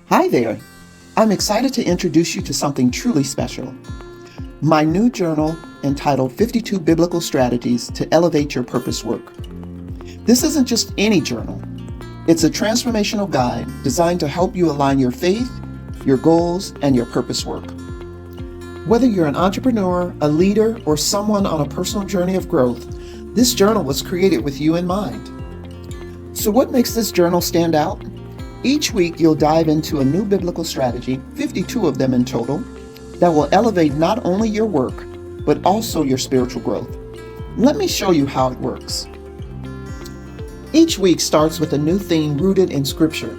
Hi there. I'm excited to introduce you to something truly special. My new journal entitled 52 Biblical Strategies to Elevate Your Purpose Work. This isn't just any journal. It's a transformational guide designed to help you align your faith, your goals, and your purpose work. Whether you're an entrepreneur, a leader, or someone on a personal journey of growth, this journal was created with you in mind. So what makes this journal stand out? Each week, you'll dive into a new biblical strategy, 52 of them in total, that will elevate not only your work, but also your spiritual growth. Let me show you how it works. Each week starts with a new theme rooted in Scripture.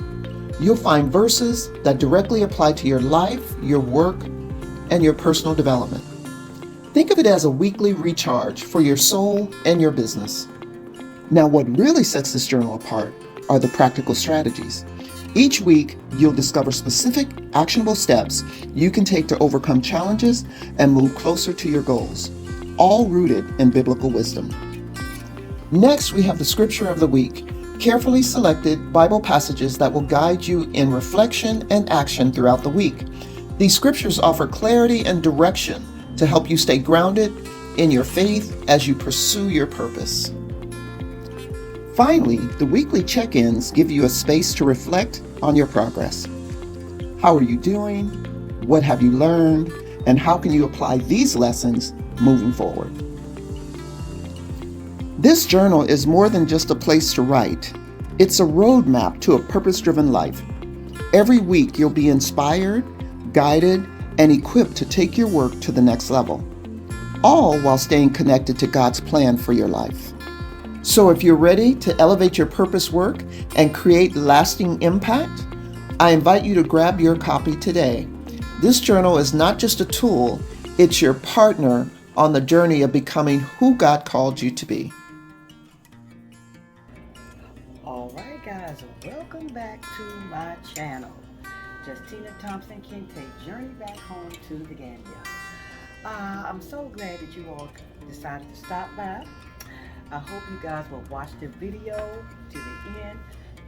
You'll find verses that directly apply to your life, your work, and your personal development. Think of it as a weekly recharge for your soul and your business. Now, what really sets this journal apart are the practical strategies. Each week, you'll discover specific, actionable steps you can take to overcome challenges and move closer to your goals, all rooted in biblical wisdom. Next, we have the Scripture of the Week, carefully selected Bible passages that will guide you in reflection and action throughout the week. These scriptures offer clarity and direction to help you stay grounded in your faith as you pursue your purpose. Finally, the weekly check-ins give you a space to reflect on your progress. How are you doing? What have you learned? And how can you apply these lessons moving forward? This journal is more than just a place to write. It's a roadmap to a purpose-driven life. Every week, you'll be inspired, guided, and equipped to take your work to the next level, all while staying connected to God's plan for your life. So if you're ready to elevate your purpose work and create lasting impact, I invite you to grab your copy today. This journal is not just a tool, it's your partner on the journey of becoming who God called you to be. All right, guys, welcome back to my channel. Justina Thompson Kente, Journey Back Home to the Gambia. I'm so glad that you all decided to stop by. I hope you guys will watch the video to the end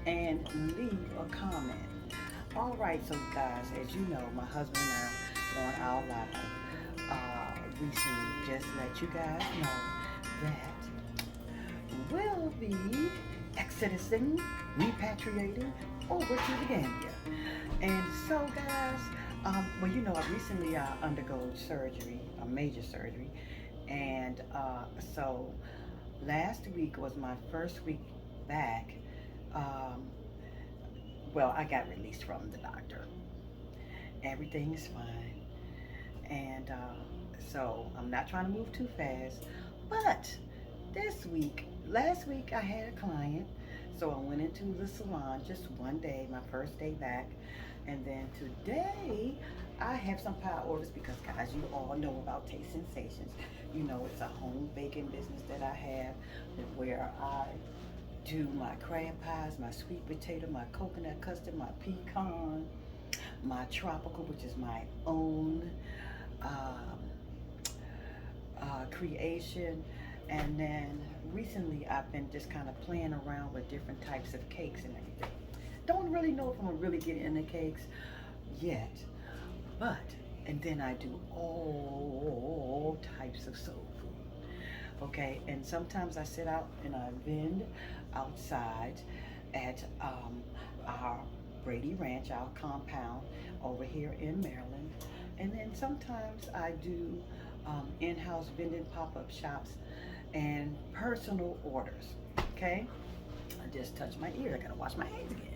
and leave a comment. All right, so guys, as you know, my husband and I on our live recently just let you guys know that we'll be exodusing, repatriating over to the Gambia. And so, guys, well, you know, I recently undergo surgery, a major surgery, and so last week was my first week back. Well, I got released from the doctor. Everything is fine, and so I'm not trying to move too fast. But last week, I had a client, so I went into the salon just one day, my first day back. And then today, I have some pie orders because, guys, you all know about Taste Sensations. You know, it's a home baking business that I have where I do my crab pies, my sweet potato, my coconut custard, my pecan, my tropical, which is my own creation. And then recently, I've been just kind of playing around with different types of cakes and everything. Don't really know if I'm gonna really get into cakes yet, but and then I do all types of soul food. Okay, and sometimes I sit out and I vend outside at our Brady Ranch, our compound over here in Maryland, and then sometimes I do in-house vending pop-up shops and personal orders. Okay, I just touched my ear. I gotta wash my hands again.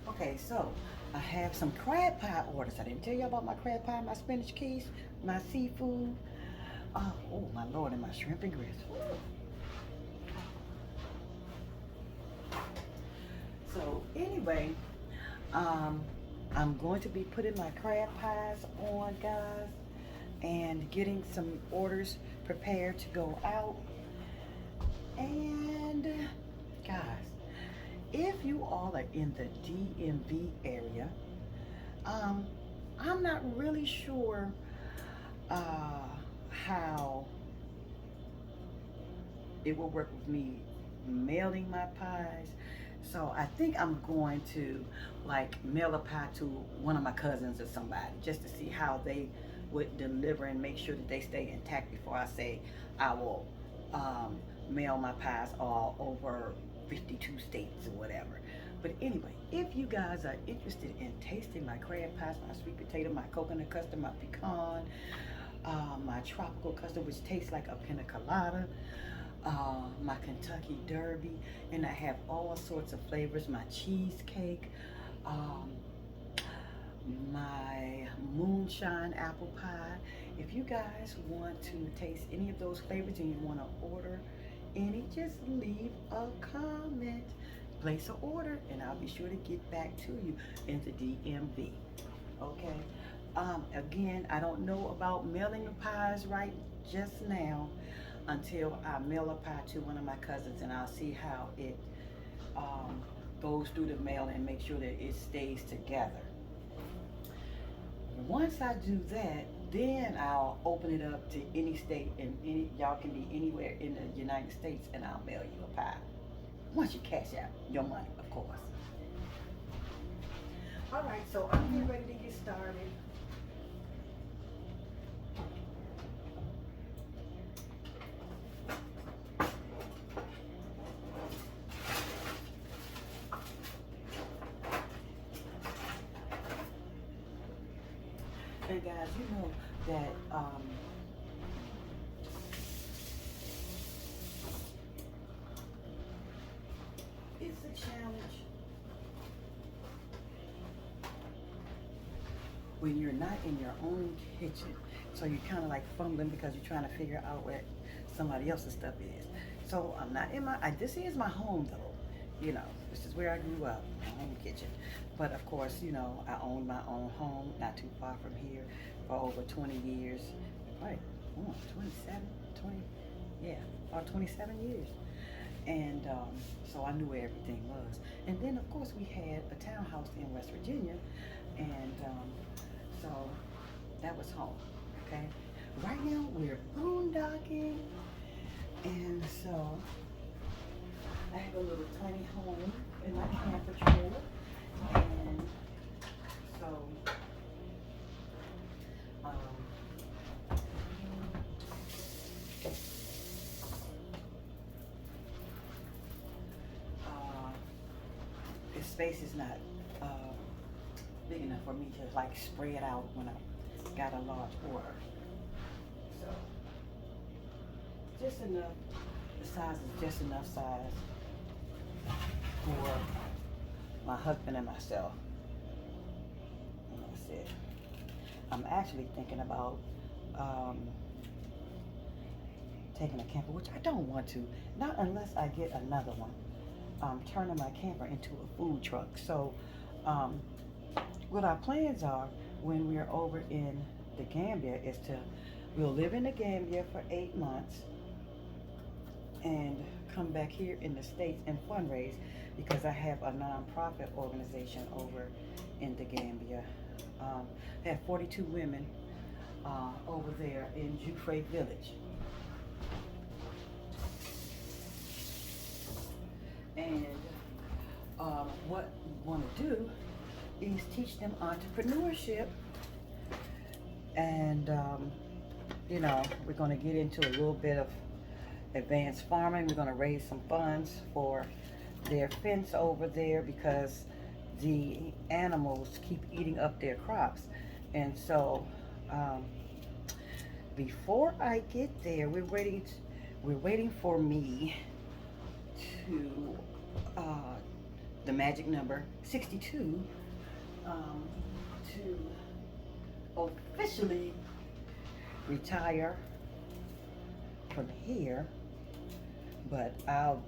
Okay, so I have some crab pie orders. I didn't tell you about my crab pie, my spinach case, my seafood. Oh my Lord, and my shrimp and grits. So anyway, I'm going to be putting my crab pies on, guys, and getting some orders prepared to go out. And guys, if you all are in the DMV area, I'm not really sure how it will work with me mailing my pies. So I think I'm going to like mail a pie to one of my cousins or somebody just to see how they would deliver and make sure that they stay intact before I say I will mail my pies all over 52 states or whatever. But anyway, if you guys are interested in tasting my crab pies, my sweet potato, my coconut custard, my pecan, my tropical custard, which tastes like a pina colada, my Kentucky Derby, and I have all sorts of flavors, my cheesecake, um, my moonshine apple pie. If you guys want to taste any of those flavors and you want to order any, just leave a comment, place an order, and I'll be sure to get back to you in the DMV. Okay. Again, I don't know about mailing the pies right just now until I mail a pie to one of my cousins, and I'll see how it goes through the mail and make sure that it stays together. Once I do that, then I'll open it up to any state, and y'all can be anywhere in the United States, and I'll mail you a pie. Once you cash out your money, of course. All right, so I'm getting ready to get started. And guys, you know that it's a challenge when you're not in your own kitchen. So you're kind of like fumbling because you're trying to figure out where somebody else's stuff is. So I'm not in this is my home though. You know, this is where I grew up, my own kitchen. But of course, you know, I own my own home, not too far from here, for over 20 years. Right, 27, 20, yeah, about 27 years. And so I knew where everything was. And then, of course, we had a townhouse in West Virginia. And so that was home, okay? Right now, we're boondocking. And so I have a little tiny home in my camper trailer. And so, the space is not big enough for me to like spread out when I got a large order. So, just enough, the size is just enough size for my husband and myself. And that's it. I'm actually thinking about taking a camper, which I don't want to, not unless I get another one. Turning my camper into a food truck. So what our plans are when we're over in the Gambia is we'll live in the Gambia for 8 months and come back here in the States and fundraise, because I have a nonprofit organization over in the Gambia. I have 42 women over there in Jufre Village. And what we want to do is teach them entrepreneurship. And, you know, we're going to get into a little bit of advanced farming. We're going to raise some funds for their fence over there because the animals keep eating up their crops. And so before I get there, we're waiting for me to the magic number 62 to officially retire from here, but I'll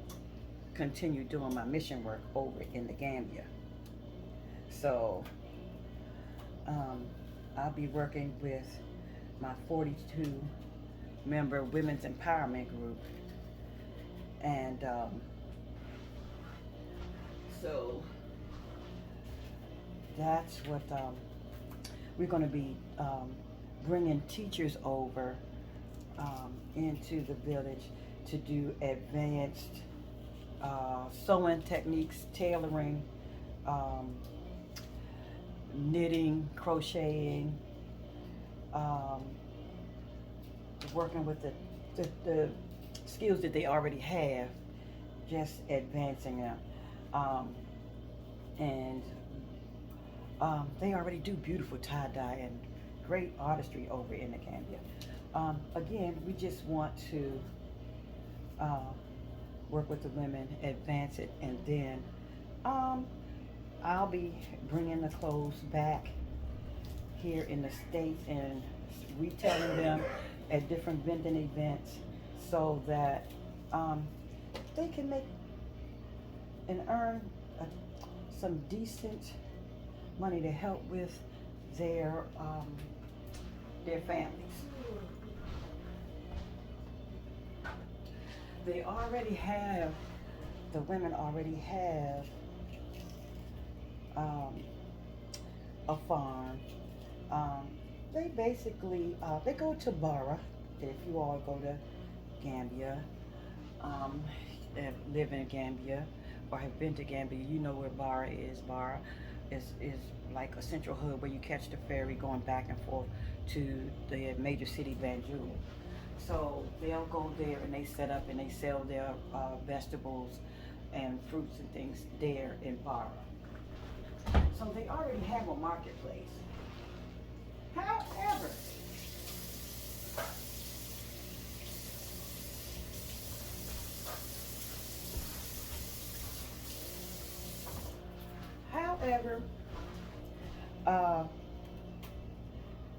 continue doing my mission work over in the Gambia. So I'll be working with my 42 member women's empowerment group, and so that's what we're going to be bringing teachers over into the village to do advanced sewing techniques, tailoring, um, knitting, crocheting, um, working with the skills that they already have, just advancing them. Um, and they already do beautiful tie-dye and great artistry over in the Gambia. Again, we just want to uh, work with the women, advance it, and then um, I'll be bringing the clothes back here in the States and retailing them at different vending events so that they can make and earn some decent money to help with their families. They already have, the women already have a farm. They basically, they go to Bara. If you all go to Gambia, live in Gambia, or have been to Gambia, you know where Bara is. Bara is like a central hub where you catch the ferry going back and forth to the major city, Banjul. So they'll go there and they set up and they sell their vegetables and fruits and things there in Bara. So they already have a marketplace. However,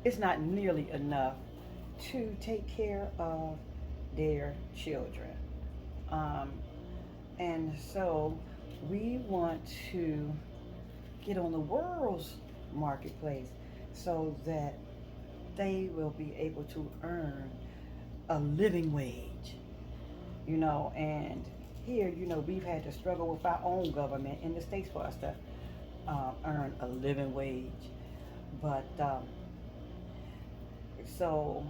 it's not nearly enough to take care of their children. And so we want to get on the world's marketplace so that they will be able to earn a living wage, and here, we've had to struggle with our own government in the States for us to earn a living wage. But so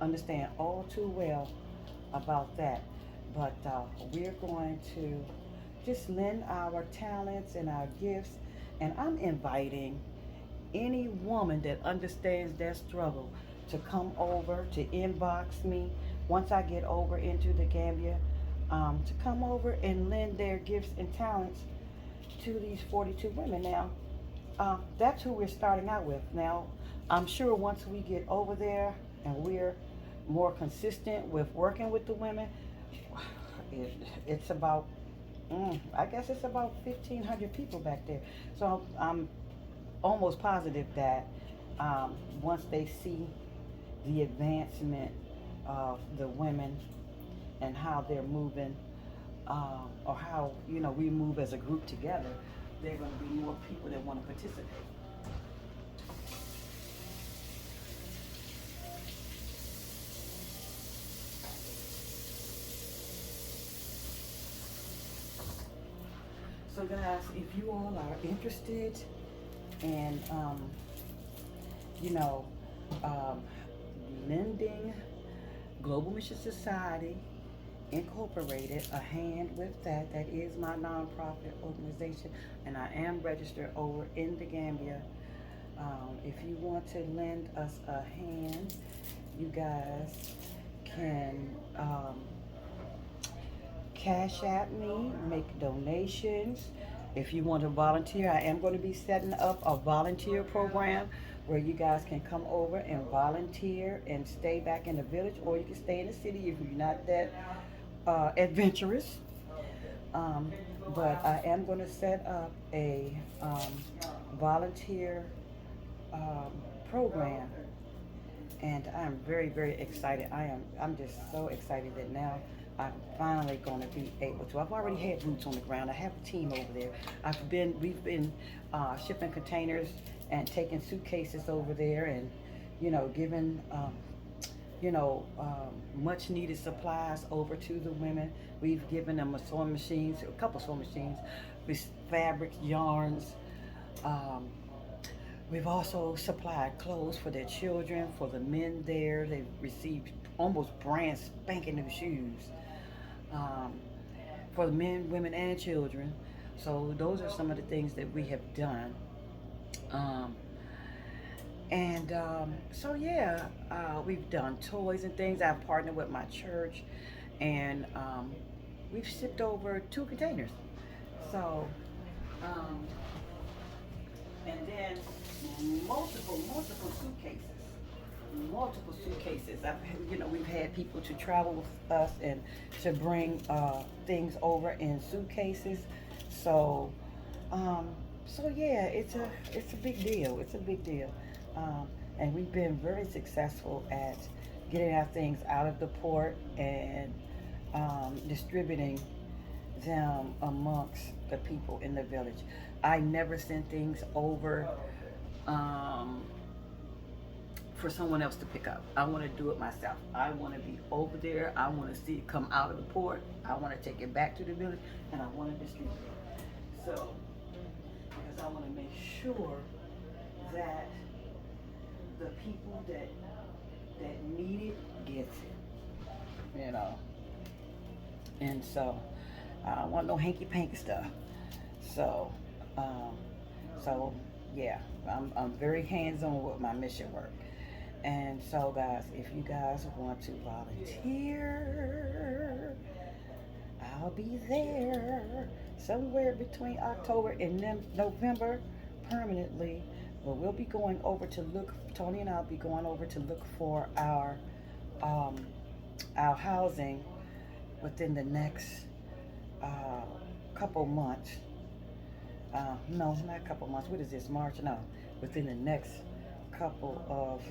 understand all too well about that. But we're going to just lend our talents and our gifts, and I'm inviting any woman that understands that struggle to come over, to inbox me once I get over into the Gambia, to come over and lend their gifts and talents to these 42 women. Now, that's who we're starting out with. Now, I'm sure once we get over there and we're more consistent with working with the women, it's about, I guess it's about 1,500 people back there. So I'm almost positive that once they see the advancement of the women and how they're moving, or how we move as a group together, there are going to be more people that want to participate. So guys, if you all are interested in, lending Global Mission Society Incorporated a hand with that, that is my nonprofit organization, and I am registered over in the Gambia. If you want to lend us a hand, you guys can cash at me, make donations. If you want to volunteer, I am going to be setting up a volunteer program where you guys can come over and volunteer and stay back in the village, or you can stay in the city if you're not that adventurous. But I am going to set up a volunteer program, and I'm very, very excited. I'm just so excited that now I'm finally going to be able to. I've already had boots on the ground. I have a team over there. We've been shipping containers and taking suitcases over there, and giving much needed supplies over to the women. We've given them a couple sewing machines, with fabrics, yarns, We've also supplied clothes for their children, for the men there. They've received almost brand spanking new shoes um, for the men, women, and children. So those are some of the things that we have done. Um, so yeah, we've done toys and things. I've partnered with my church, and we've shipped over 2 containers. So, um, and then multiple suitcases. Multiple suitcases. We've had people to travel with us and to bring things over in suitcases. So, um, so yeah, it's a big deal. It's a big deal, and we've been very successful at getting our things out of the port and distributing them amongst the people in the village. I never send things over um, for someone else to pick up. I want to do it myself. I want to be over there. I want to see it come out of the port. I want to take it back to the village, and I want to distribute it. So, because I want to make sure that the people that need it gets it. And so I don't want no hanky panky stuff. So, um, so yeah, I'm very hands-on with my mission work. And so, guys, if you guys want to volunteer, I'll be there somewhere between October and November permanently. But we'll be going over to look. Tony and I'll be going over to look for our housing within the next couple months. No, not a couple months. What is this? March? No, within the next couple of,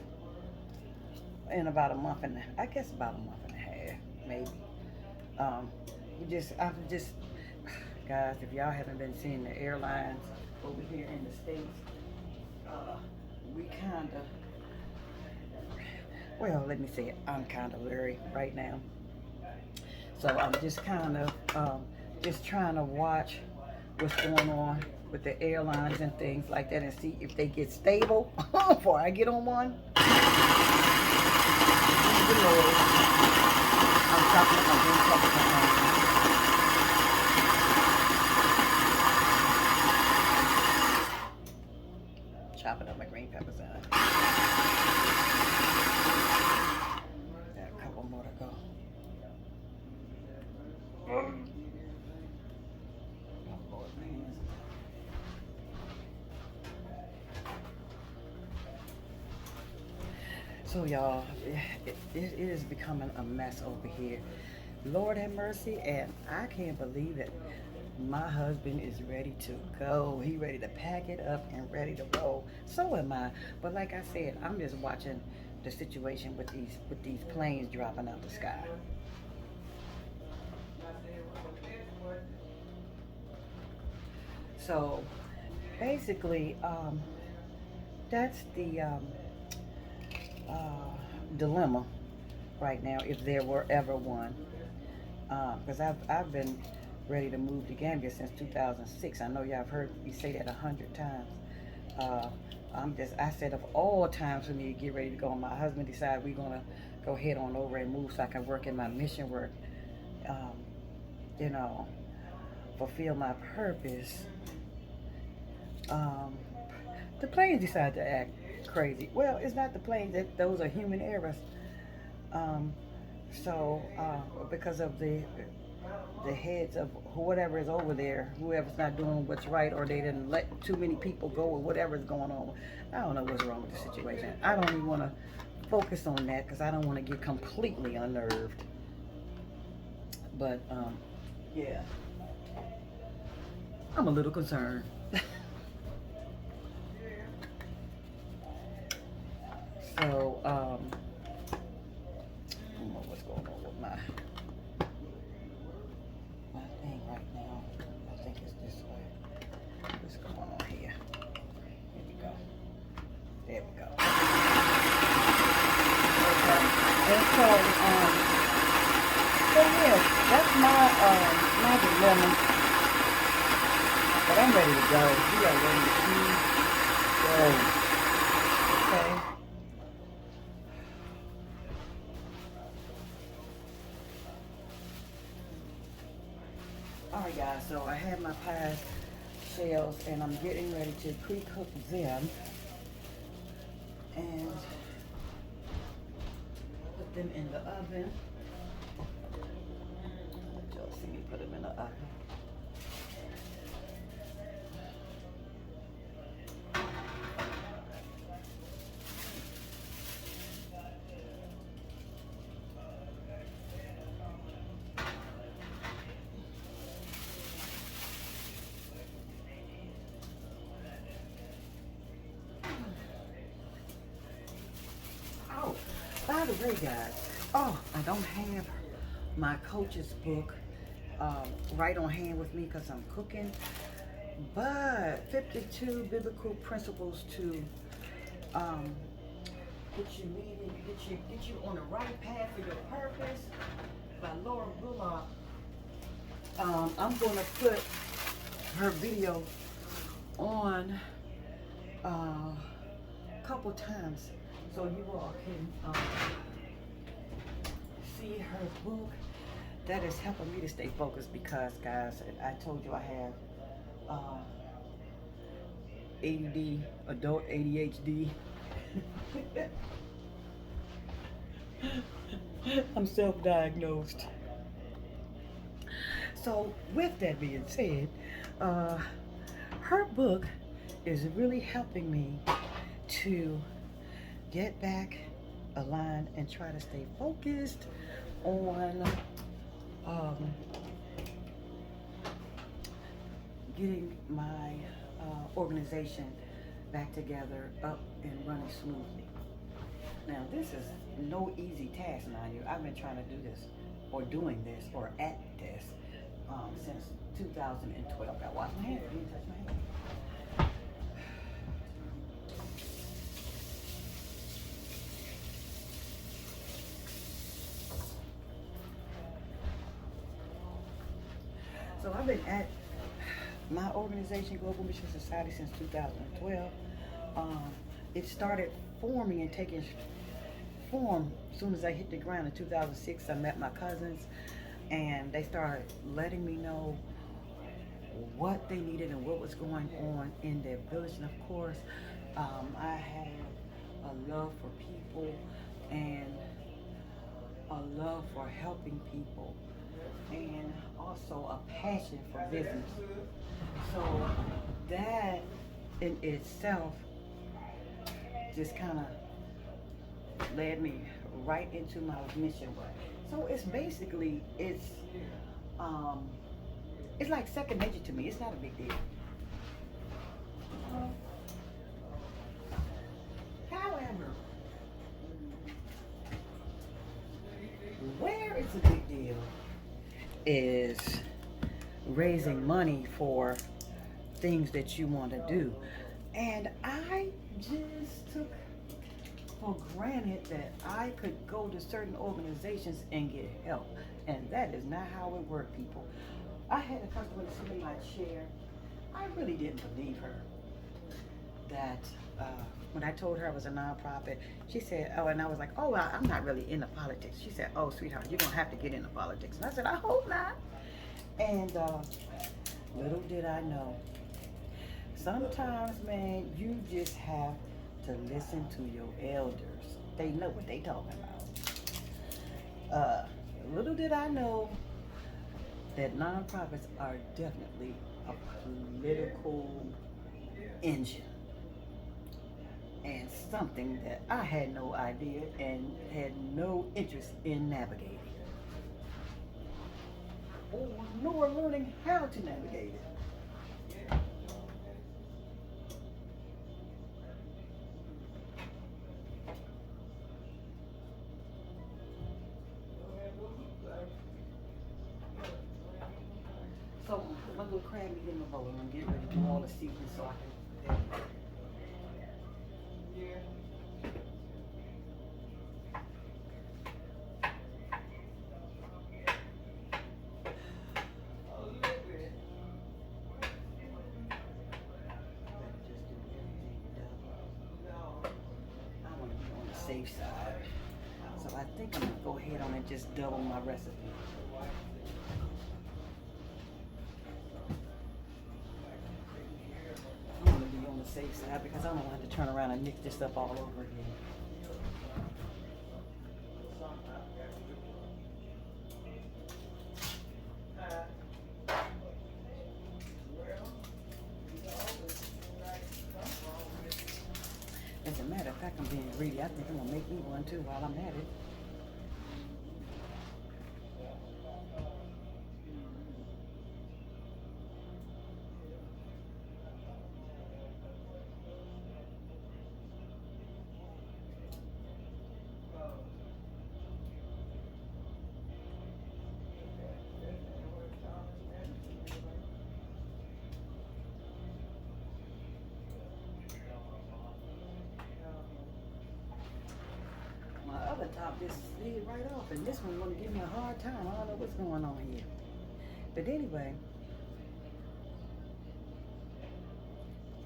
in about a month and I guess about a month and a half, maybe. I'm just, guys, if y'all haven't been seeing the airlines over here in the States, we kind of, well, let me say it, I'm kind of leery right now. So I'm just kind of just trying to watch what's going on with the airlines and things like that and see if they get stable before I get on one. I'm chopping up my green peppers. Chopping up my green peppers in. Got a couple more to go. Oh, Lord, man. So y'all, it is becoming a mess over here. Lord have mercy, and I can't believe it. My husband is ready to go. He ready to pack it up and ready to roll. So am I. But like I said, I'm just watching the situation with these planes dropping out the sky. So basically, that's the dilemma right now, if there were ever one. Because I've been ready to move to Gambia since 2006. I know y'all have heard me say that 100 times. I said of all times for me to get ready to go, my husband decided we're gonna go head on over and move so I can work in my mission work, fulfill my purpose. The planes decided to act crazy. Well, it's not the planes, those are human errors. Because of the heads of whatever is over there, whoever's not doing what's right, or they didn't let too many people go, or whatever's going on. I don't know what's wrong with the situation. I don't even want to focus on that because I don't want to get completely unnerved. But yeah, I'm a little concerned. So I don't know what's going on with my thing right now. I think it's this way. What's going on here? Here we go. There we go. Okay. And so yeah, that's my dilemma. But I'm ready to go. We are ready to go. Alright guys, so I have my pie shells and I'm getting ready to pre-cook them and put them in the oven. Let y'all see me put them in the oven. Oh, by the way, guys, I don't have my coach's book right on hand with me because I'm cooking, but 52 Biblical Principles to get you on the right path for your purpose by Laura Bullock. I'm going to put her video on a couple times so you all can see her book. That is helping me to stay focused because, guys, I told you I have ADD, adult ADHD. I'm self-diagnosed. So with that being said, her book is really helping me to get back aligned and try to stay focused on getting my organization back together, up and running smoothly. Now, this is no easy task, mind you. I've been trying to do this, or doing this, or at this, since 2012. Got to wash my hands. I didn't touch my hands. So I've been at my organization, Global Mission Society, since 2012. It started forming and taking form as soon as I hit the ground in 2006. I met my cousins and they started letting me know what they needed and what was going on in their village. And of course, I have a love for people and a love for helping people, and also a passion for business. So that in itself just kind of led me right into my mission. So it's basically, it's like second nature to me. It's not a big deal. However, where it's a big deal is raising money for things that you want to do. And I just took for granted that I could go to certain organizations and get help. And that is not how it worked, people. I had a customer sit in my chair. I really didn't believe her. That when I told her I was a nonprofit, she said, oh, and I was like, oh, well, I'm not really into politics. She said, oh, sweetheart, you're going to have to get into politics. And I said, I hope not. And little did I know, sometimes, man, you just have to listen to your elders. They know what they talking about. Little did I know that nonprofits are definitely a political engine. And something that I had no idea and had no interest in navigating. Or nor learning how to navigate it. So I'm gonna crab meat in my bowl and I'm getting ready to do all the seasoning so I can. Safe side. So I think I'm gonna go ahead on and just double my recipe. safe side because I don't want to turn around and mix this up all over again. As a matter of fact, I'm being greedy. I think I'm gonna make me one too while I'm at it. My other top just slid right off, and this one want to give me a hard time. I don't know what's going on here. But anyway,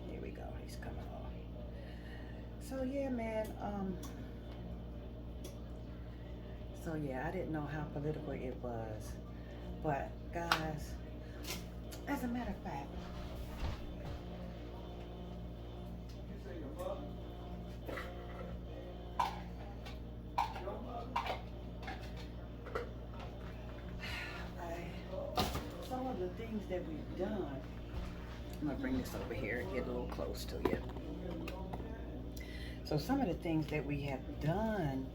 here we go. He's coming off. So yeah, man. So yeah, I didn't know how political it was, but guys, as a matter of fact. Some of the things that we've done, I'm gonna bring this over here and get a little close to you. So some of the things that we have done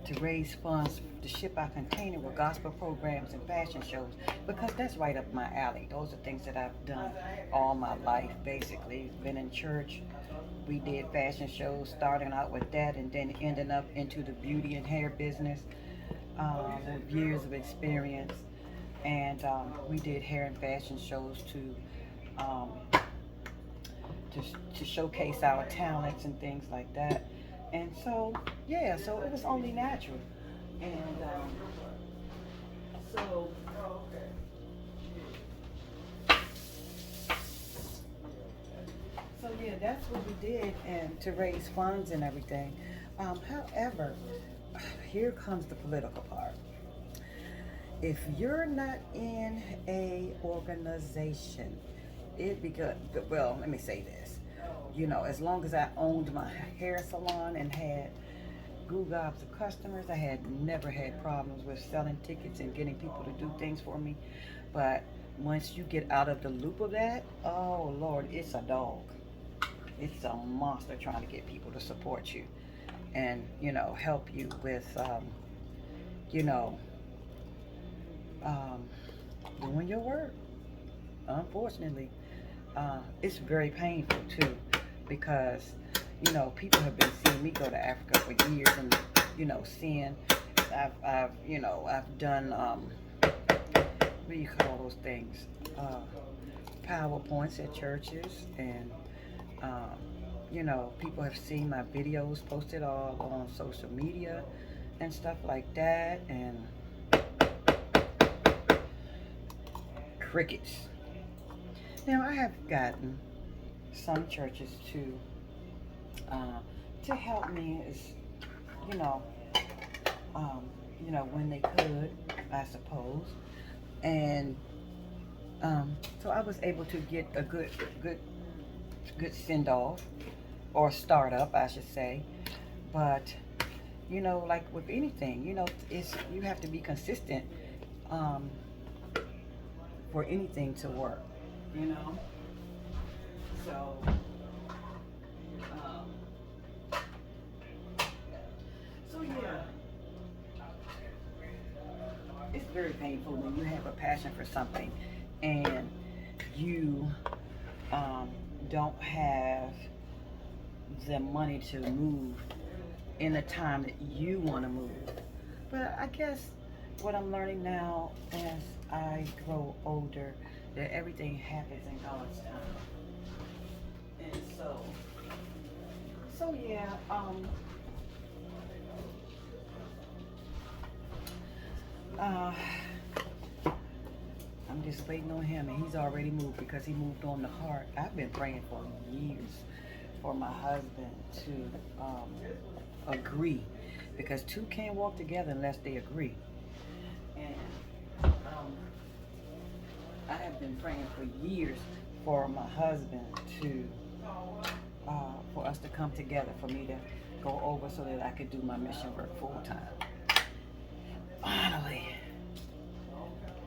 to raise funds to ship our container with gospel programs and fashion shows, because that's right up my alley. Those are things that I've done all my life, basically. Been in church. We did fashion shows, starting out with that and then ending up into the beauty and hair business. With years of experience, and we did hair and fashion shows to showcase our talents and things like that. And so yeah, so it was only natural. And so yeah, that's what we did, and to raise funds and everything. However, here comes the political part. If you're not in a organization, it because, well, let me say this. You know, as long as I owned my hair salon and had good gobs of customers, I had never had problems with selling tickets and getting people to do things for me. But once you get out of the loop of that, oh Lord, it's a dog. It's a monster trying to get people to support you and, you know, help you with, you know, doing your work. Unfortunately, it's very painful too, because, you know, people have been seeing me go to Africa for years, and, you know, seeing, I've done, what do you call those things? PowerPoints at churches, and, you know, people have seen my videos posted all on social media and stuff like that, and crickets. Now, I have gotten some churches to help me, as you know, when they could, I suppose, and so I was able to get a good send off, or startup, I should say. But, you know, like with anything, you know, you have to be consistent for anything to work, you know. So yeah, it's very painful when you have a passion for something and you don't have the money to move in the time that you want to move. But I guess what I'm learning now as I grow older, that everything happens in God's time. And so yeah, I'm just waiting on him, and he's already moved because he moved on the heart. I've been praying for years for my husband to agree, because two can't walk together unless they agree. And I have been praying for years for my husband to, for us to come together, for me to go over so that I could do my mission work full time. Finally.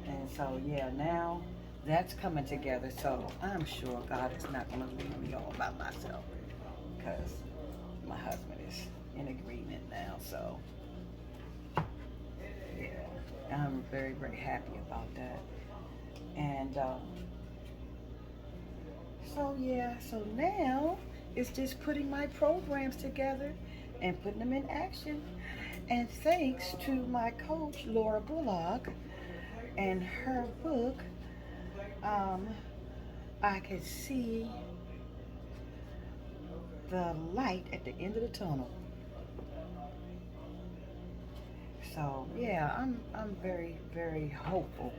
And so, yeah, now that's coming together. So I'm sure God is not going to leave me all by myself, because my husband is in agreement now. So, yeah, I'm very, very happy about that. And so now it's just putting my programs together and putting them in action. And thanks to my coach, Laura Bullock, and her book, I could see the light at the end of the tunnel. So yeah, I'm very, very hopeful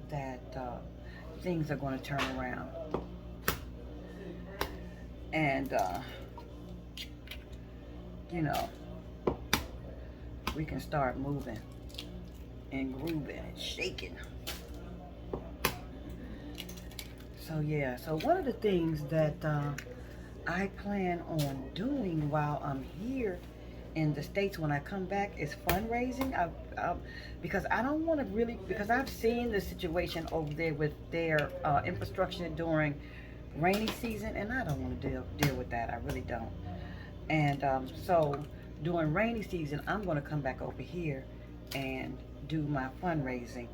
that things are going to turn around, and you know, we can start moving and grooving and shaking. So yeah, so one of the things that I plan on doing while I'm here in the States when I come back is fundraising. Because I don't want to really, because I've seen the situation over there with their infrastructure during rainy season, and I don't want to deal with that. I really don't. And so during rainy season, I'm going to come back over here and do my fundraising.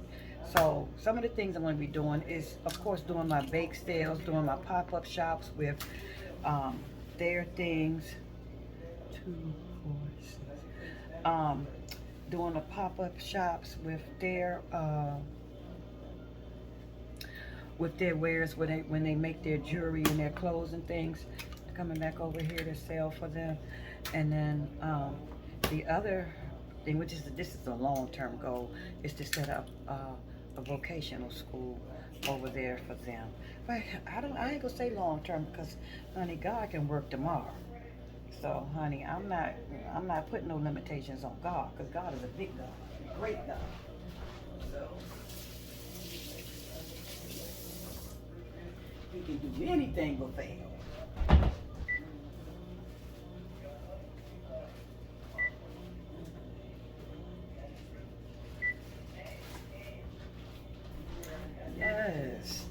So some of the things I'm going to be doing is, of course, doing my bake sales, doing my pop-up shops with their things. 2, 4, 6. Doing the pop-up shops with their wares when they make their jewelry and their clothes and things, coming back over here to sell for them. And then the other thing, which is this is a long-term goal, is to set up a vocational school over there for them. But I ain't gonna say long-term, because honey, God can work tomorrow. So honey, I'm not putting no limitations on God, because God is a big God, a great God. So He can do anything but fail. Yes.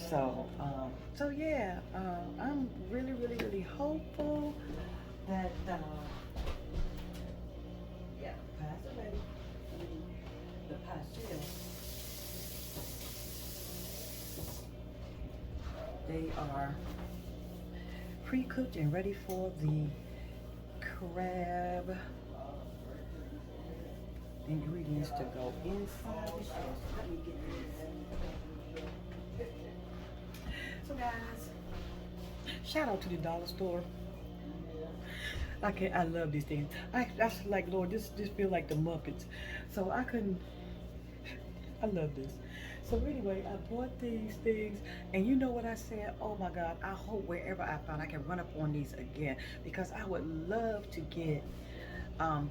So yeah, I'm really, really, really hopeful that yeah, pass it ready. The pastel. They are pre-cooked and ready for the crab ingredients to go inside the shell. So let me get this. So guys, shout out to the dollar store. I love these things. I like, Lord, this feel like the Muppets. So I love this. So anyway, I bought these things, and you know what I said? Oh my God, I hope wherever I find I can run up on these again, because I would love to get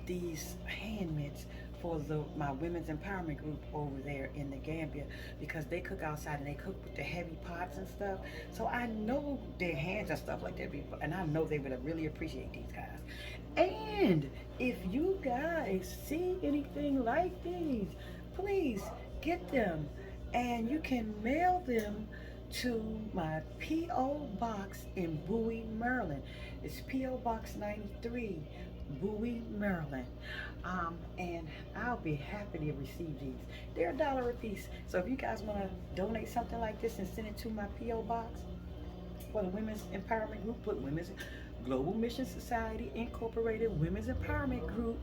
these hand mitts for my women's empowerment group over there in the Gambia, because they cook outside and they cook with the heavy pots and stuff. So I know their hands and stuff like that, and I know they would really appreciate these guys. And if you guys see anything like these, please get them, and you can mail them to my P.O. Box in Bowie, Maryland. It's P.O. Box 93, Bowie, Maryland. And I'll be happy to receive these. They're $1 a piece. So if you guys want to donate something like this and send it to my P.O. Box for the Women's Empowerment Group, put Women's Global Mission Society Incorporated Women's Empowerment Group,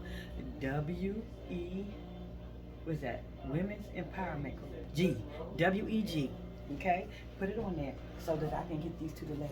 what's that? Women's Empowerment Group, WEG. Okay? Put it on there so that I can get these to the ladies.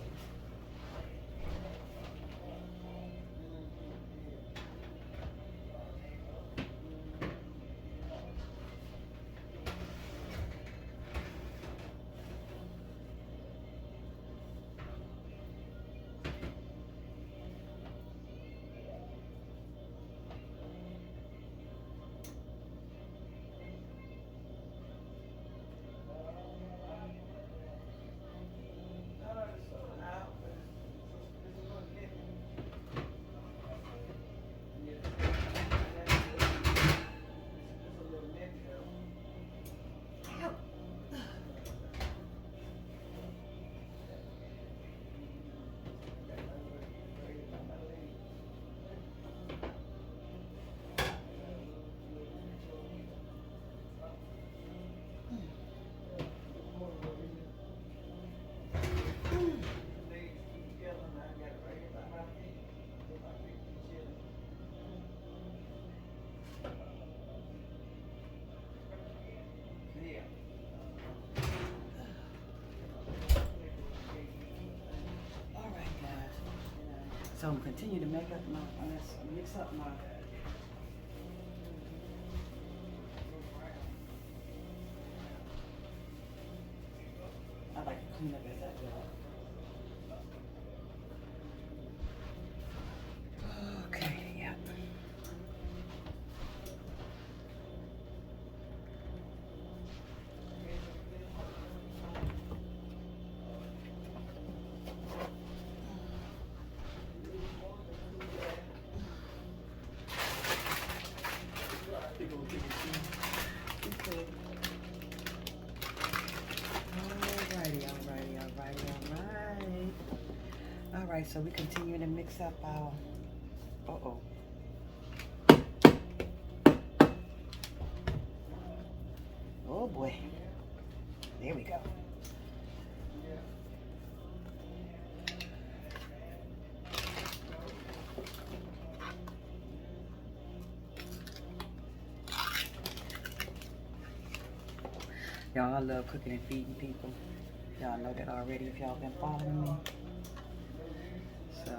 So I'm continuing to make up mix up my. I like to clean up as I go. Okay, yeah. All right, so we continue to mix up our, uh-oh. Oh boy, there we go. Y'all, I love cooking and feeding people. Y'all know that already if y'all been following me. So,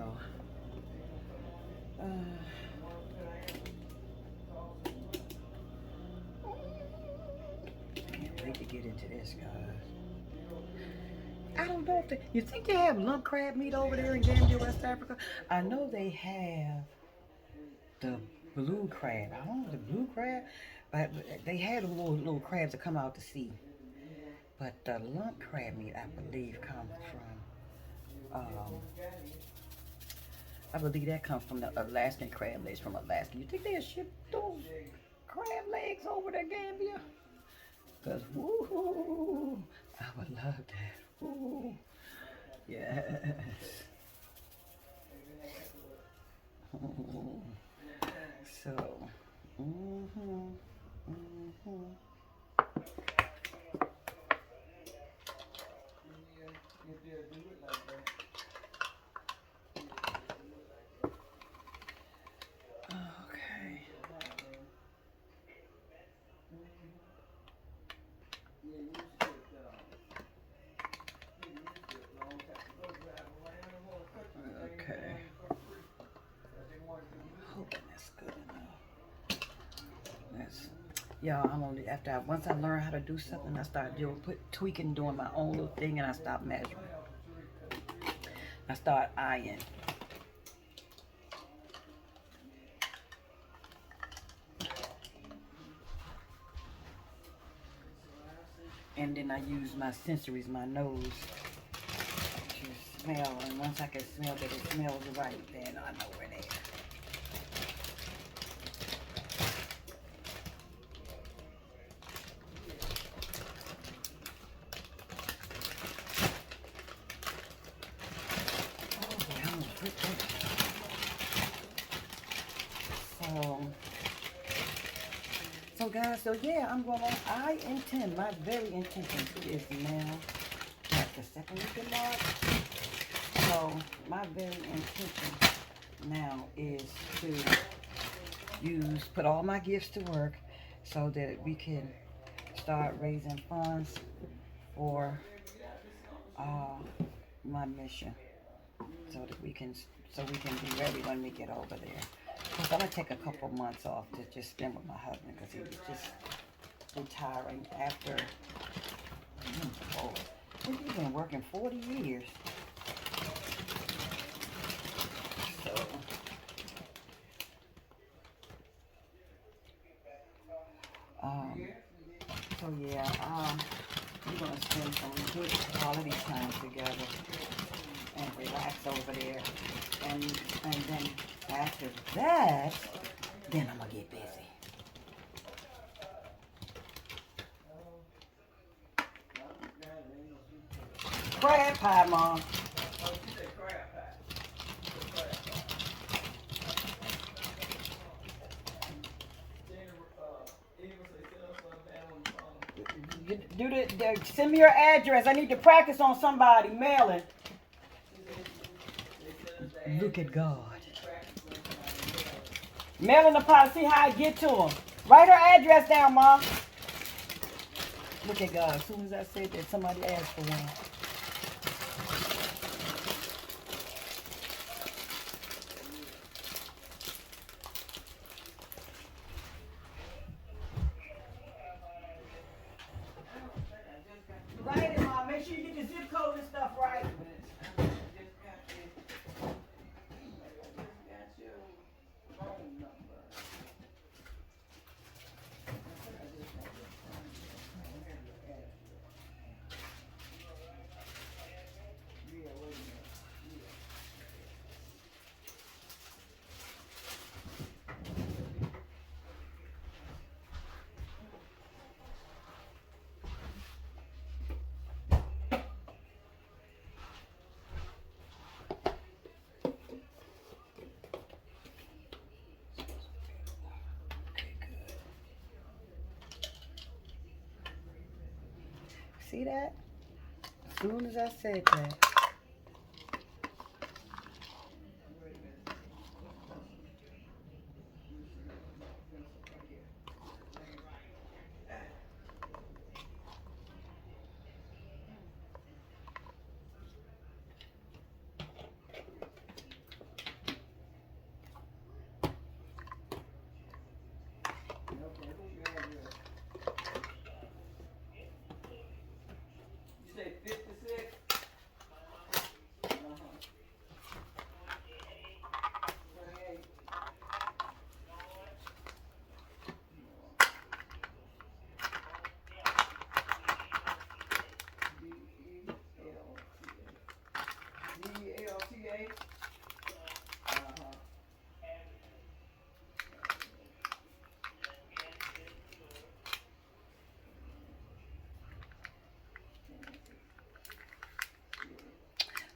can't wait to get into this, guys. I don't know if you think they have lump crab meat over there in Gambia, West Africa? I know they have the blue crab. I don't know the blue crab, but they had little crabs that come out to sea. But the lump crab meat, I believe, comes from, I believe that comes from the Alaskan crab legs from Alaska. You think they'll ship those crab legs over to Gambia? Because, woo, I would love that. Woo, yes. So, y'all, I'm only once I learn how to do something, I start tweaking, doing my own little thing, and I stop measuring. I start eyeing. And then I use my sensories, my nose, to smell. And once I can smell that it smells right, then I know we're there. So guys, yeah, I intend, my very intention is now at the second week of March. So my very intention now is to put all my gifts to work so that we can start raising funds for my mission, so we can be ready when we get over there. Because I'm going to take a couple months off to just spend with my husband, because he was just retiring after, he's been working 40 years. So yeah, we're going to spend some good quality time together and relax over there. And then after that, then I'm going to get busy. Crab pie, Mom. Send me your address. I need to practice on somebody. Mailing. Look at God. Mailing the pot. See how I get to him. Write her address down, Mom. Look at God. As soon as I said that, somebody asked for one. See that? As soon as I said that.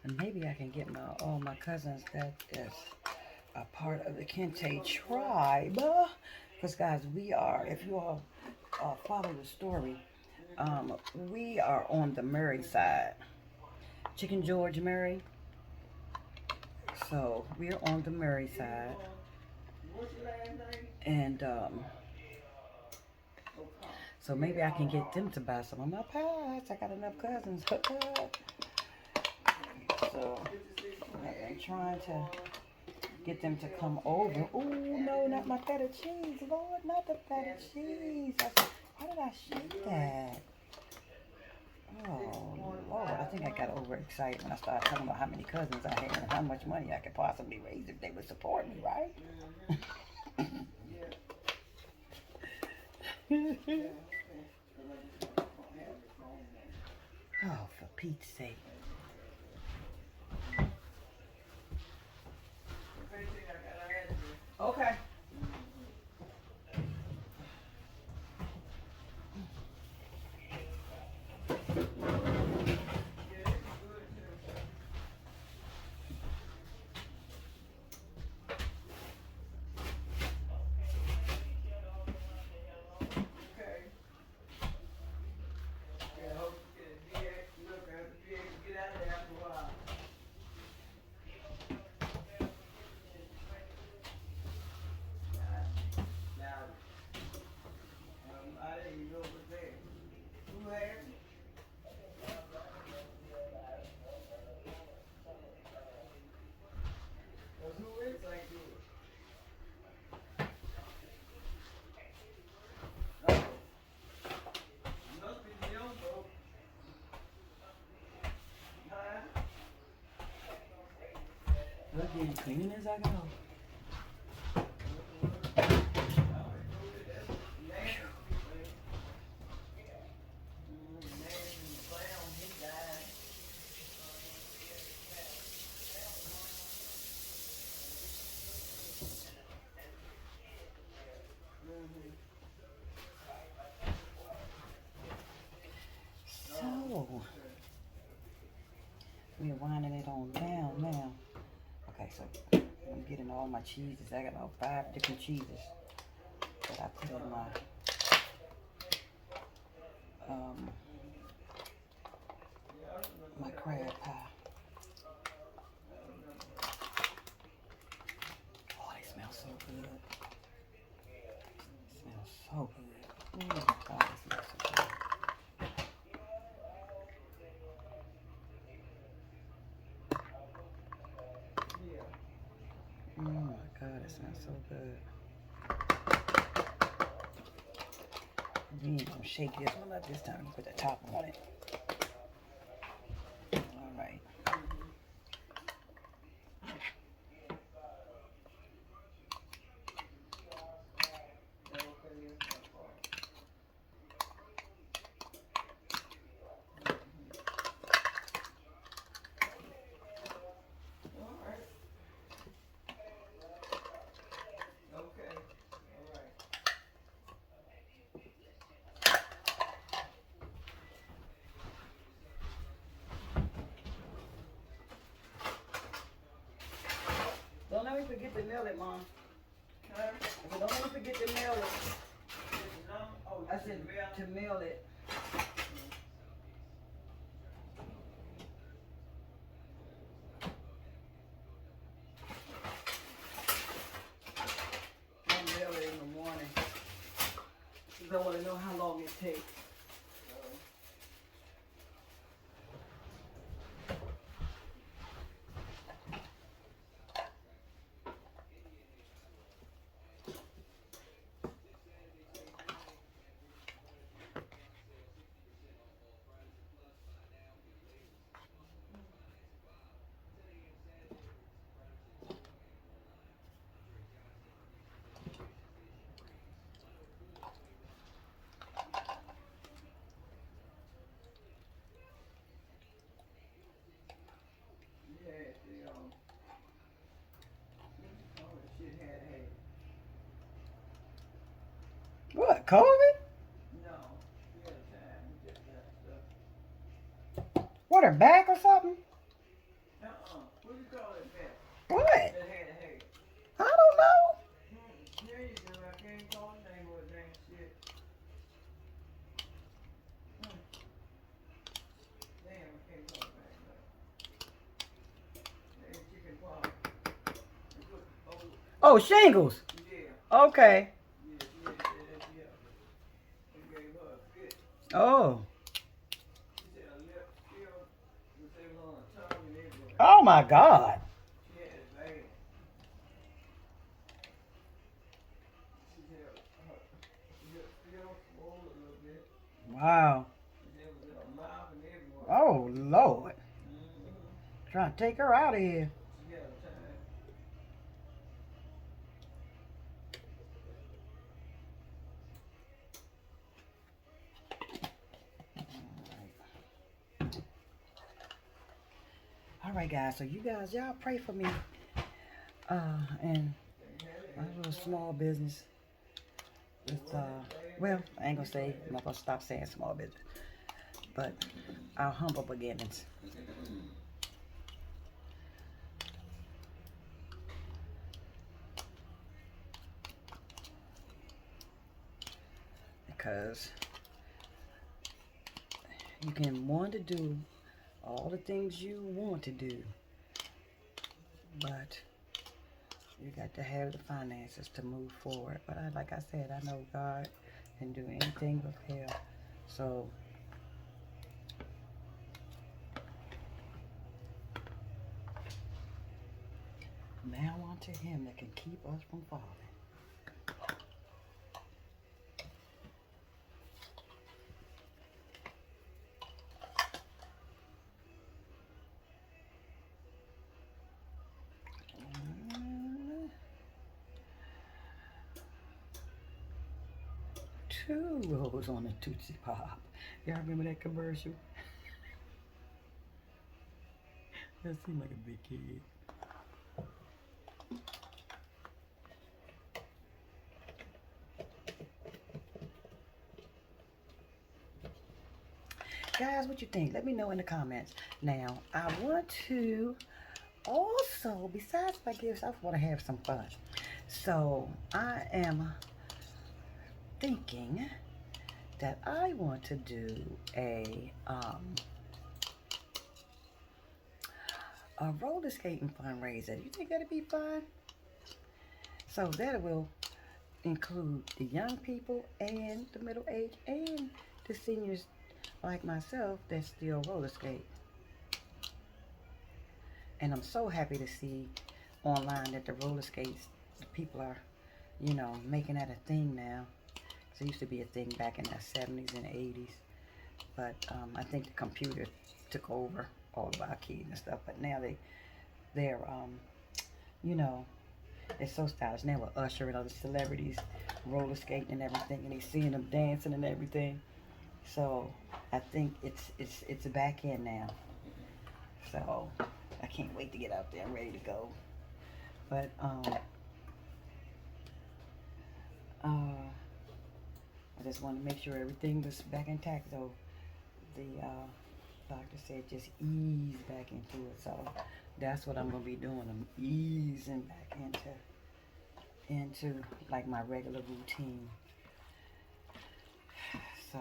And maybe I can get all my cousins that is a part of the Kente tribe. Because, guys, we are, if you all follow the story, we are on the Murray side. Chicken George Murray. So, we're on the Murray side. And, so maybe I can get them to buy some of my pies. I got enough cousins. So, I've been trying to get them to come over. Oh, no, not my feta cheese. Lord, not the feta cheese. Why did I shake that? Oh, Lord, I think I got overexcited when I started talking about how many cousins I had and how much money I could possibly raise if they would support me, right? Oh, for Pete's sake. Okay. We're getting clean as I go. So, we're winding it on down now. Okay, so I'm getting all my cheeses. I got about 5 different cheeses that I put in my crab pie. Oh, they smell so good. It smells so good. Oh, God, it smells so good. Oh my God, it smells so good. You ain't gonna shake this one up this time. Put the top on it. All right. Don't let me forget to mail it, Mom. I said, don't let me forget to mail it. I said to mail it. take. What, COVID? No. What, her back or something? What do you call it back? What? That had a hay. I don't know. There you go. I can't call the name of the dang shit. Damn, I can't call it back. There's chicken pox. Oh, shingles. Yeah. Okay. Oh. Oh my God. Wow. Oh Lord. Trying to take her out of here. All right, guys. So you guys, y'all pray for me. And my little small business. With well, I ain't gonna say. I'm not gonna stop saying small business. But our humble beginnings. Because you can want to do all the things you want to do, but you got to have the finances to move forward. But like I said, I know God can do anything but fail. So now unto Him that can keep us from falling. Two rolls on a Tootsie Pop. Y'all remember that commercial? That seemed like a big kid. Guys, what you think? Let me know in the comments. Now, I want to also, besides my gifts, I want to have some fun. So, I am thinking that I want to do a roller skating fundraiser. You think that'd be fun? So that will include the young people and the middle age and the seniors like myself that still roller skate. And I'm so happy to see online that the roller skates, people are, you know, making that a thing now. It used to be a thing back in the 70s and 80s. But I think the computer took over all of our kids and stuff. But now they're you know, they're so stylish. Now with Usher and other celebrities roller skating and everything, and they seeing them dancing and everything. So I think it's back in now. So I can't wait to get out there. I'm ready to go. But I just want to make sure everything was back intact, though. The doctor said just ease back into it, so that's what I'm gonna be doing. I'm easing back into like my regular routine. So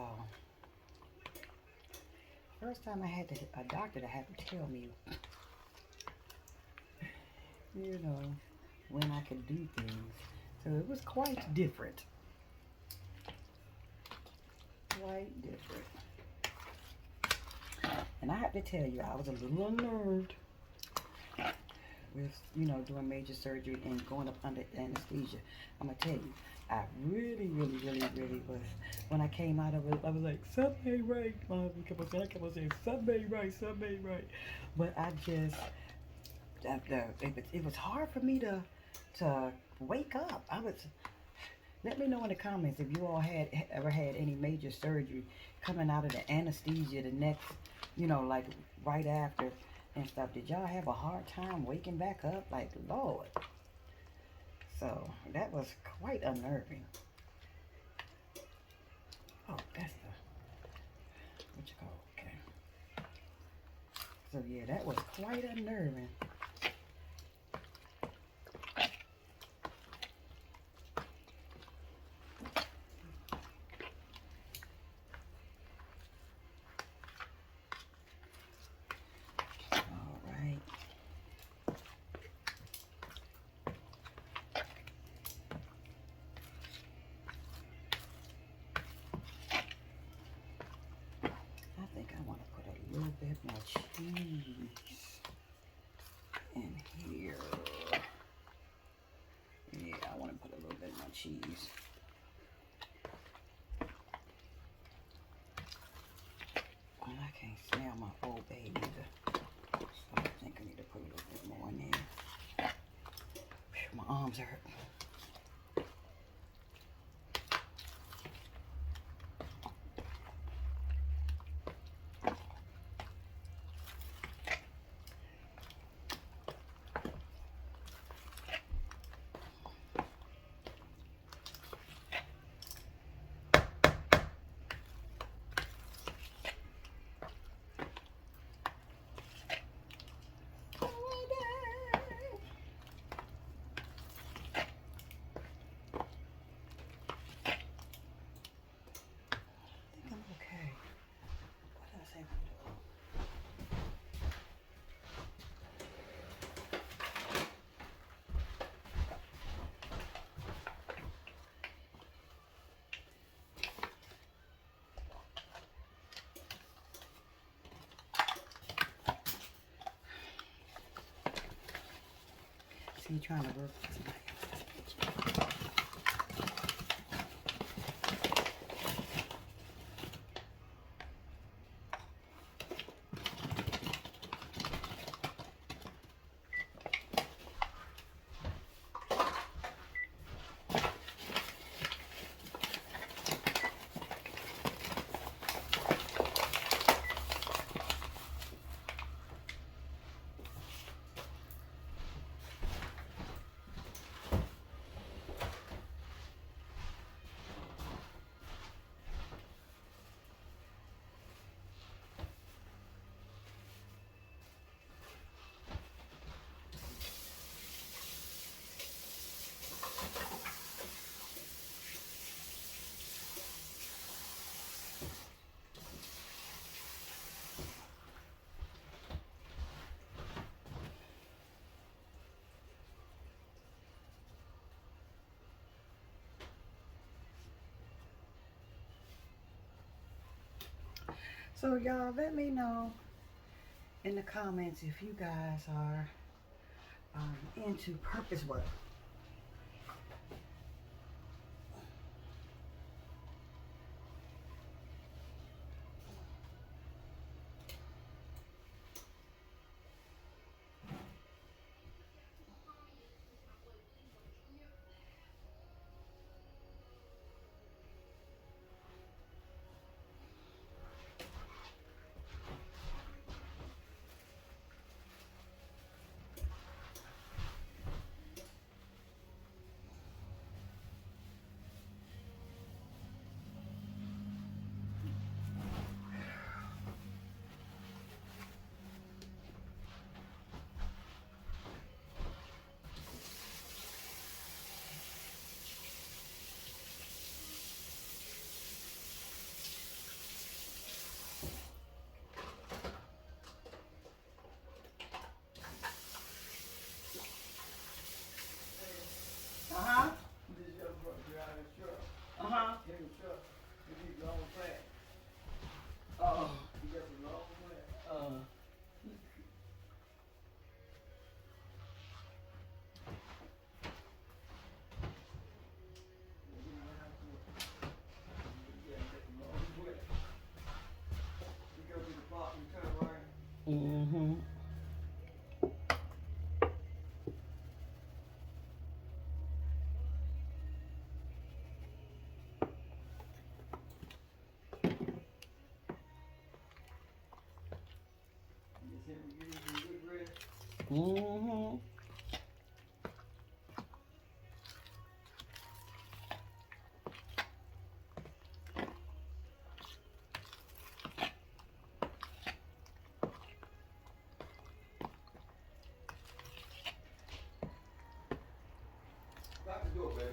first time I had a doctor to have to tell me, you know, when I could do things. So it was quite different. quite different. And I have to tell you, I was a little unnerved with, doing major surgery and going up under anesthesia. I'm going to tell you, I really, really, really, really was. When I came out of it, I was like, something ain't right. Mom kept on saying, something ain't right, something ain't right. But I just, it was hard for me to wake up. Let me know in the comments if you all ever had any major surgery coming out of the anesthesia the next, like right after and stuff. Did y'all have a hard time waking back up? Like, Lord. So that was quite unnerving. Oh, that's what you call it? Okay. So yeah, that was quite unnerving. I think I want to put a little bit more cheese in here. Yeah, I want to put a little bit more cheese. And I can't smell my Old Bay either. So I think I need to put a little bit more in there. Whew, my arms hurt. See, trying to work with somebody else. So y'all, let me know in the comments if you guys are into purpose work. Mm-hmm. Lock the door, baby.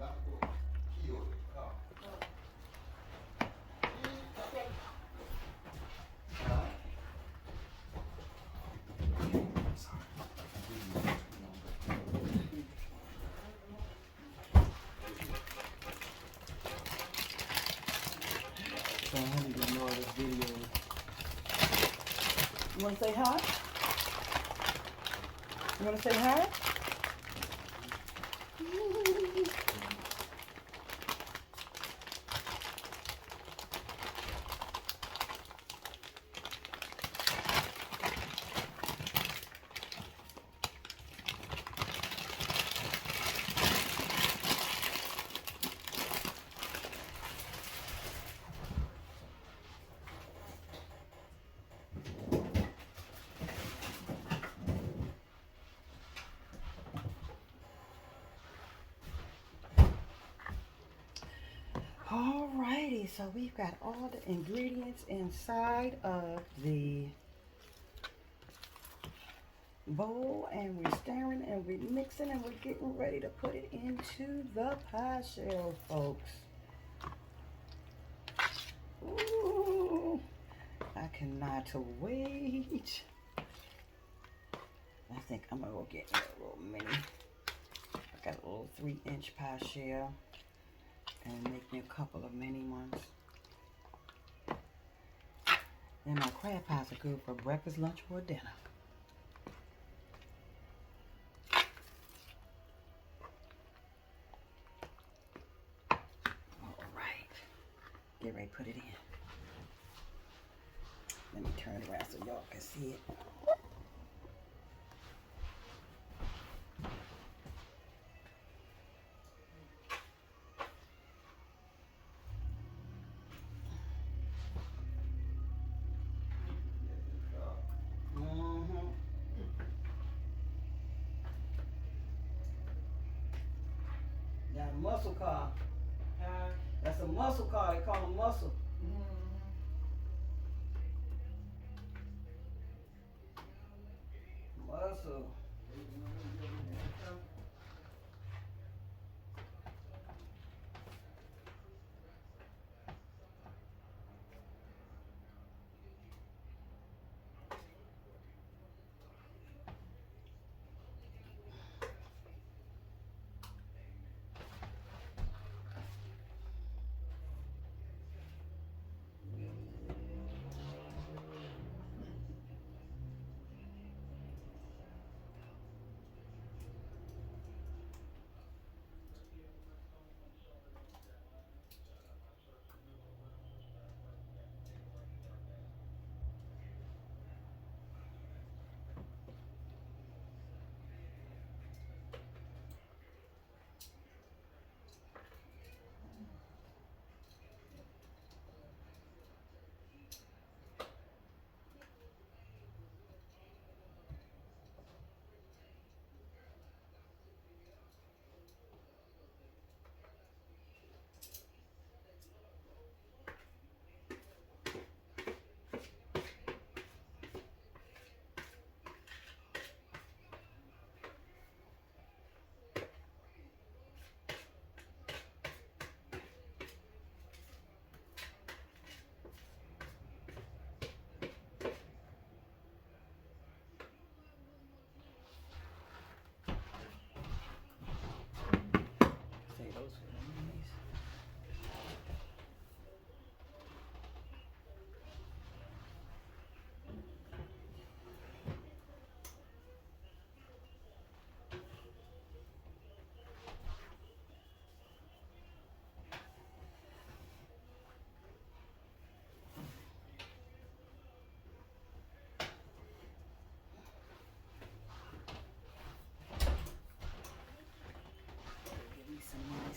Lock the door. Key over the car. So I need to ignore this video. You want to say hi? You want to say hi? Alrighty, so we've got all the ingredients inside of the bowl, and we're stirring and we're mixing and we're getting ready to put it into the pie shell, folks. Ooh, I cannot wait. I think I'm gonna go get me a little mini. I got a little 3-inch pie shell. And make me a couple of mini ones. And my crab pies are good for breakfast, lunch, or dinner. All right. Get ready to put it in. Let me turn it around so y'all can see it. Got a muscle car. That's a muscle car. They call them muscle. Muscle.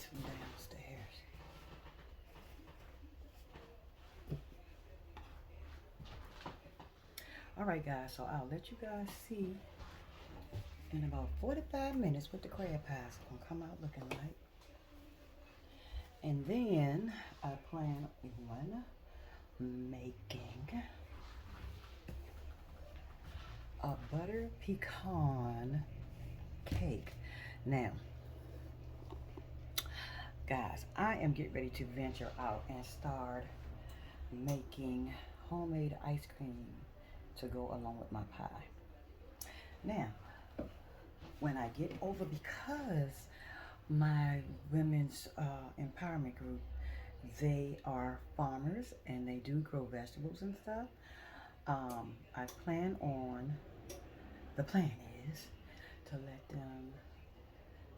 From downstairs. All right, guys, so I'll let you guys see in about 45 minutes what the crab pies are gonna come out looking like. And then I plan on making a butter pecan cake. Now, guys, I am getting ready to venture out and start making homemade ice cream to go along with my pie. Now, when I get over, because my women's empowerment group, they are farmers and they do grow vegetables and stuff. I plan on, the plan is to let them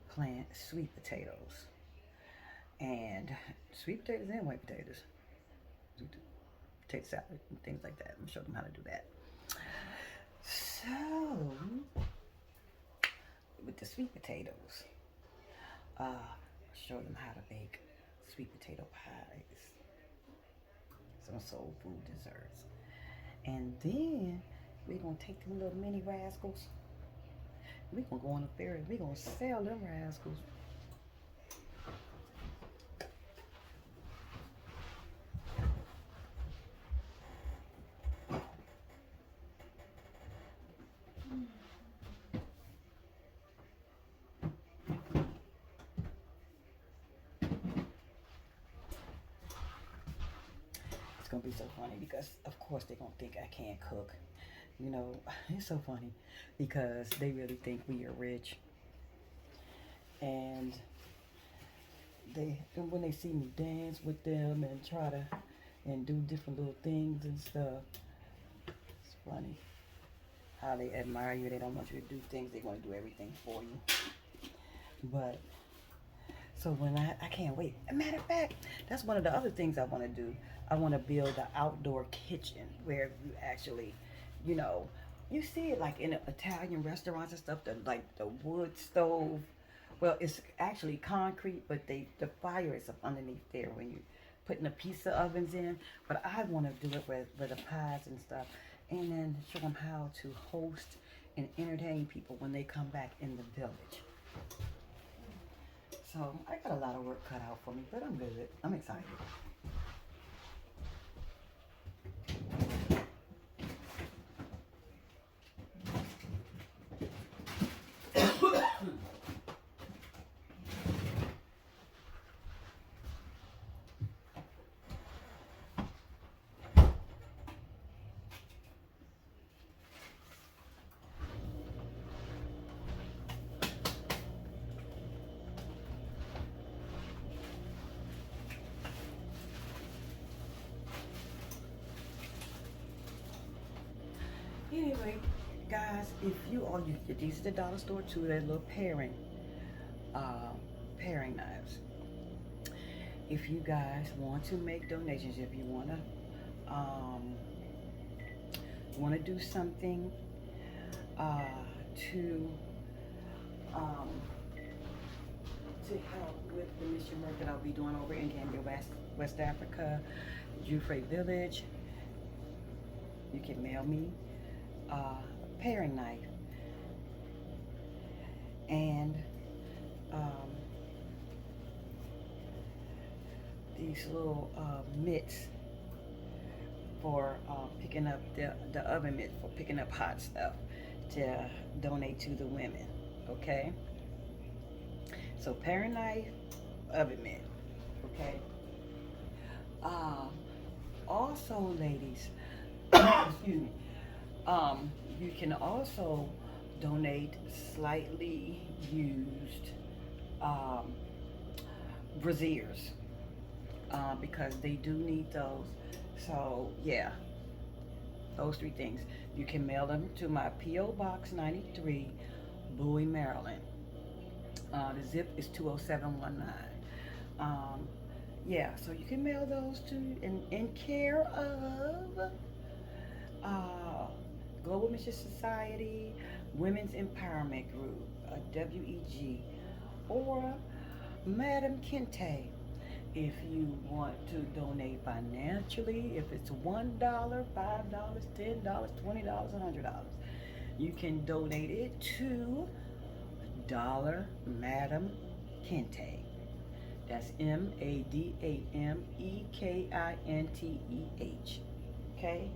plant sweet potatoes and white potatoes, potato salad and things like that. I'm show them how to do that. So with the sweet potatoes, show them how to bake sweet potato pies, some soul food desserts, and then we're gonna take them little mini rascals. We're gonna go on a ferry. We're gonna sell them rascals. It's gonna be so funny because of course they're gonna think I can't cook. You know, it's so funny because they really think we are rich. And when they see me dance with them and try to and do different little things and stuff, it's funny how they admire you. They don't want you to do things, they want to do everything for you. But so when I can't wait. As a matter of fact, that's one of the other things I want to do. I want to build an outdoor kitchen where you actually, you know, you see it like in Italian restaurants and stuff, like the wood stove. Well, it's actually concrete, but the fire is up underneath there when you putting the pizza ovens in. But I want to do it with the pies and stuff, and then show them how to host and entertain people when they come back in the village. So I got a lot of work cut out for me, but I'm good. I'm excited. Anyway, guys, if you all you these are the dollar store too, that little pairing knives. If you guys want to make donations, if you wanna do something to help with the mission work that I'll be doing over in Gambia, West Africa, Jufre Village, you can mail me a paring knife and these little mitts for picking up the oven mitt for picking up hot stuff to donate to the women. Okay, so paring knife, oven mitt. Okay. Also, ladies, excuse me. You can also donate slightly used braziers because they do need those. So yeah, those three things. You can mail them to my P.O. Box 93, Bowie, Maryland. The zip is 20719. Yeah, so you can mail those to in care of Global Mission Society, Women's Empowerment Group, WEG, or Madam Kente. If you want to donate financially, if it's $1, $5, $10, $20, $100, you can donate it to Dollar Madam Kente. That's MADAMEKINTEH. Okay?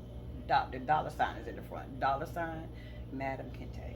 The dollar sign is in the front. Dollar sign, Madam Kente.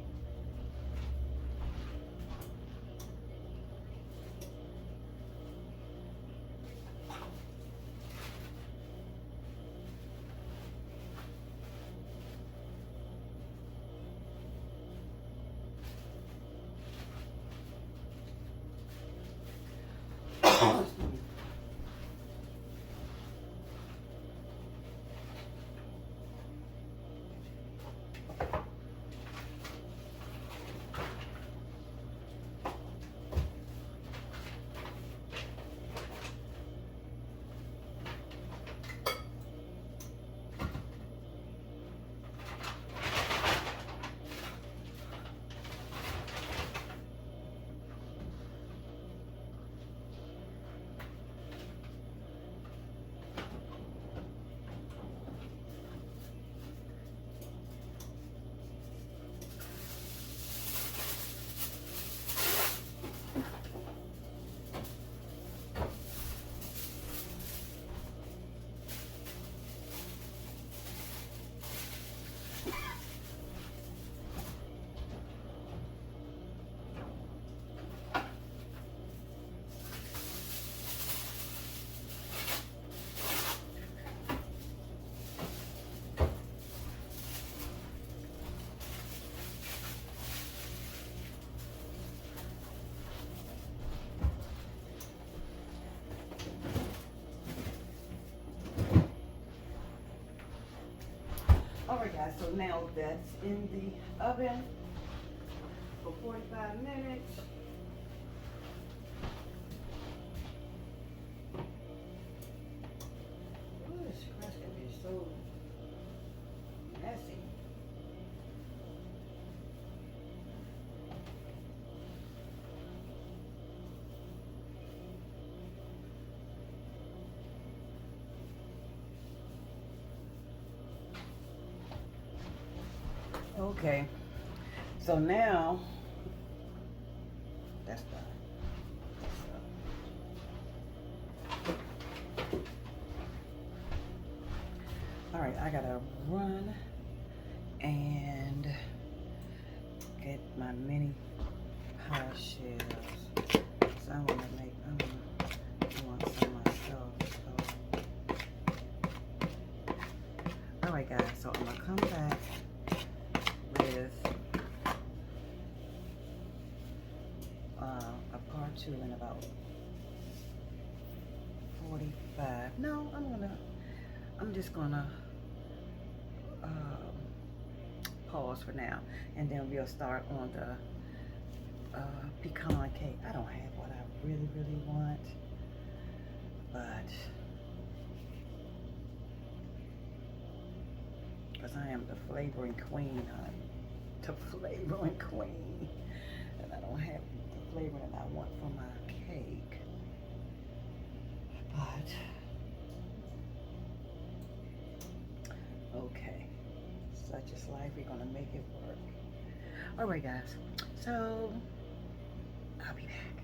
Alright guys, so now that's in the oven for 45 minutes. Ooh, this crust can be so messy. Okay, so now that's done. All right, I gotta run and get my mini pie shells. So I want some myself. So. All right, guys. So I'm gonna come back with a part 2 in about 45. No, I'm just gonna pause for now, and then we'll start on the pecan cake. I don't have what I really want, but because I am the flavoring queen, honey. The flavoring queen. And I don't have the flavor that I want for my cake. But, okay. Such is life. We're going to make it work. Alright, guys. So, I'll be back.